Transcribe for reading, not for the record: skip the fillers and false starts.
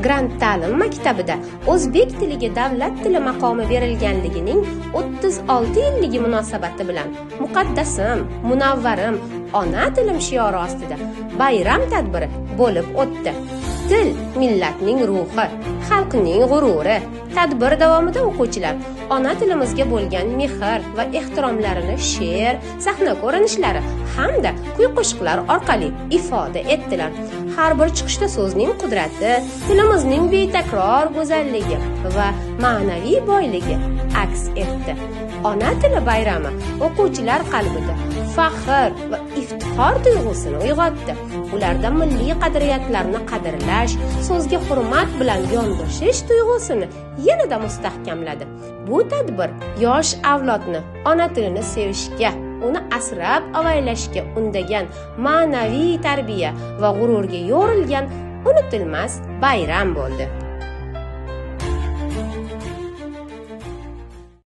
Grant ta'lim maktabida o'zbek tiliga davlat tili maqomi berilganligining 36 yilligi munosabati bilan muqaddasim, munavvarim, ona tilim shiori ostida bayram tadbiri bo'lib o'tdi. Til millatning ruhi, xalqning g'ururi. Tadbir davomida o'quvchilar ona tilimizga bo'lgan mehr va ehtiromlarini she'r, sahna ko'rinishlari hamda kuy-qo'shiqlar orqali ifoda etdilar. Har bir chiqishda so'zning qudrati, tilimizning betakror go'zalligi va ma'naviy boyligi aks etdi. Ona tili bayrami o'quvchilar qalbida faxr va iftixor tuyg'usini uyg'otdi. Ularda milliy qadriyatlarni qadrlash, so'zga hurmat bilan yondashish tuyg'usini yanada mustahkamladi. Bu tadbir yosh avlodni ona tilini sevishga, uni asrab avaylashga undagan ma'naviy tarbiya va g'ururga yo'rilgan unutilmas bayram bo'ldi.